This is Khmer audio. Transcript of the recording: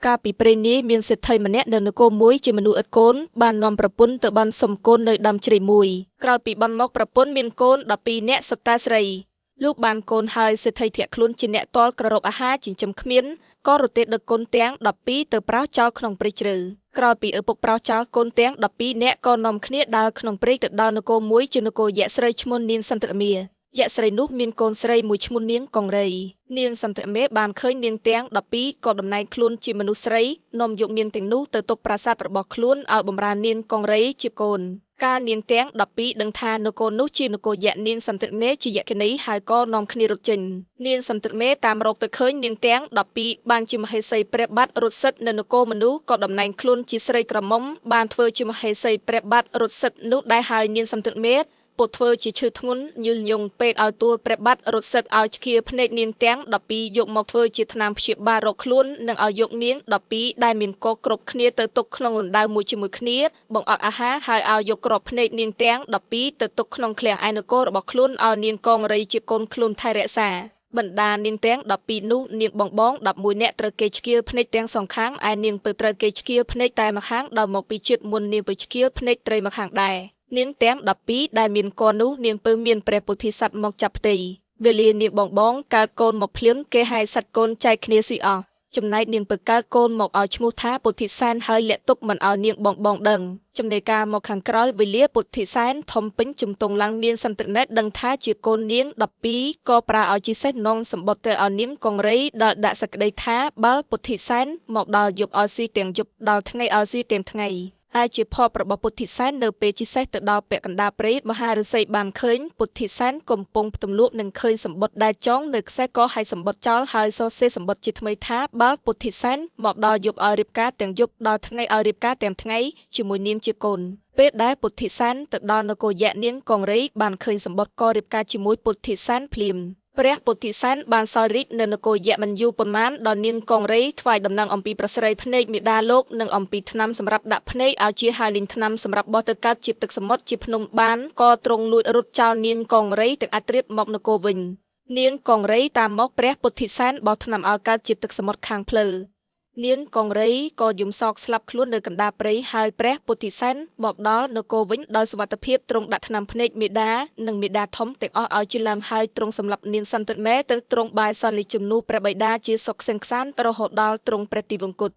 កាលពីព្រេងនាយមានសេដ្ឋីម្នាក់នៅនគរមួយជាមនុស្សឥតកូនបាននាំប្រពន្ធទៅបានសុំកូននៅដើមជ្រៃមួយក្រោយពីបានមកប្រពន្ធមានកូន12នាក់សុទ្ធតែស្រីលោកបានកូនហើយសេដ្ឋីធាក់ខ្លួនជាអ្នកទាល់ក្ររកអាហារចិញ្ចឹមគ្មានក៏រទេះដឹកកូនទាំង12ទៅប្រោសចោលក្នុងព្រៃជ្រៅក្រោយពីឪពុកប្រោសចោលកូនទាំង12នាក់ក៏នាំគ្នាដើរក្នុងព្រៃទៅដល់នគរមួយជានគរយក្សស្រីឈ្មោះនាងសន្តិមាយក្សស្រីនោះមានកូនស្រីមួយឈ្មោះនាងកង្រីនាងសន្តិមេបានឃើញនាងទាំង12ក៏តំណែងខ្លួនជាមនុស្សស្រីនាំយកនាងទាំងនោះទៅទុកប្រាសាទរបស់ខ្លួនឲ្យបម្រើនាងកង្រីជាកូនកាលនាងទាំង12ដឹងថានគរនោះជានគរយក្សនាងសន្តិមេជាយក្ខិនីហើយក៏នាំគ្នារត់ចេញនាងសន្តិមេតាមរកទៅឃើញនាងទាំង12បានជាមហេសីព្រះបាទរត់សិតនៅនគរមនុស្សក៏តំណែងខ្លួនជាស្រីក្រមុំបានធ្វើជាមហេសីព្រះបាទរត់សិតនោះដែរហើយនាងសន្តិមេពុទ្ធធ្វើជាឈឺធ្ងន់យឺយងពេកឲ្យទួលព្រះបាទរត់សិតឲ្យឆ្កៀភ្នែកនាងទាំង12យកមកធ្វើជាថ្នាំព្យាបាលរកខ្លួននិងឲ្យយកនាង12ដែលមានកកគ្រប់គ្នាទៅទុកក្នុងលំដៅមួយជាមួយគ្នាបង្អត់អាហារហើយឲ្យយកក្របភ្នែកនាងទាំង12ទៅទុកក្នុងឃ្លាំងឯនគររបស់ខ្លួនឲ្យនាងកងរីជាកូនខ្លួនថែរក្សាបណ្ដានាងទាំង12នោះនាងបង11នាក់ត្រូវគេឆ្កៀលភ្នែកទាំងសងខាងឯនាងពើត្រូវគេឆ្កៀលភ្នែកតែម្ខាងដោយមកពីជាតិមុននាងពើឆ្កៀលភ្នែកត្រីម្ខាងដែរនាងទាំង12ដែលមានកូននោះនាងពើមានព្រះពុទ្ធិសត្វមកចាប់ផ្ទៃវេលានាងបងកើតកូនមកភ្លាមគេហៅសត្វកូនចែកគ្នាស៊ីអស់ចំណែកនាងពើកើតកូនមកឲ្យឈ្មោះថាពុទ្ធិសែនហើយលាក់ទុកមិនឲ្យនាងបងដឹងចំណេការមកខាងក្រោយវេលាពុទ្ធិសែនធំពេញជំទង់ឡើងនាងសន្តិណេតដឹងថាជាកូននាង12ក៏ប្រើឲ្យជាសេះនងសម្បត្តិទៅឲ្យនាងកង្រីដល់ដាក់សក្តីថាបើពុទ្ធិសែនមកដល់យប់ឲ្យស៊ីទាំងយប់ដល់ថ្ងៃឲ្យស៊ីទាំងថ្ងៃហើយជាភពរបស់ពុទ្ធិសែននៅពេលជាសេះទៅដល់ពាក់កណ្ដាលព្រៃមហាឫសីបានឃើញពុទ្ធិសែនកំពុងផ្ទំលក់នឹងឃើញសម្បត្តិដែលចងនៅខ្សែកហើយសម្បត្តិចោលហើយសរសេរសម្បត្តិជាថ្មីថាបើពុទ្ធិសែនមកដល់យប់ឲ្យរៀបការទាំងយប់ដល់ថ្ងៃឲ្យរៀបការទាំងថ្ងៃជាមួយនាងជាកូនពេលដែលពុទ្ធិសែនទៅដល់នគរយក្សនាងកង្រីបានឃើញសម្បត្តិក៏រៀបការជាមួយពុទ្ធិសែនភ្លាមព្រះពុទ្ធិសែនបានសោយរាជនៅនគរយក្សមិនយូរប៉ុន្មានដល់នាងកង្រីថ្វាយដំណឹងអំពីប្រស្រីភ្នែកមេដាលោកនិងអំពីថ្នាំសម្រាប់ដាក់ភ្នែកឲ្យជាហើយលេងថ្នាំសម្រាប់បោះទៅកើតជាទឹកសមុទ្រជាភ្នំបានក៏ទ្រង់លួចរត់ចោលនាងកង្រីទាំងអត្រាតមកនគរវិញនាងកង្រីតាមមកព្រះពុទ្ធិសែនបោះថ្នាំឲ្យកើតជាទឹកសមុទ្រខាងភ្លឺនាងកង្រីក៏យំសោកស្លាប់ខ្លួននៅកណ្ដាលព្រៃហើយព្រះពុទ្ធិសែនមកដល់នគរវិញដោយសុវត្ថិភាពទ្រង់ដាក់ថ្នាំភ្នែកមេដានិងមេដាធំទាំងអស់ឲ្យជាឡាមហើយទ្រង់សម្លាប់នាងសន្តិមេទៅទ្រង់បាយសន្និជំនួសព្រះបិតាជាសុខសង្សានរហូតដល់ទ្រង់ព្រះទីវង្គត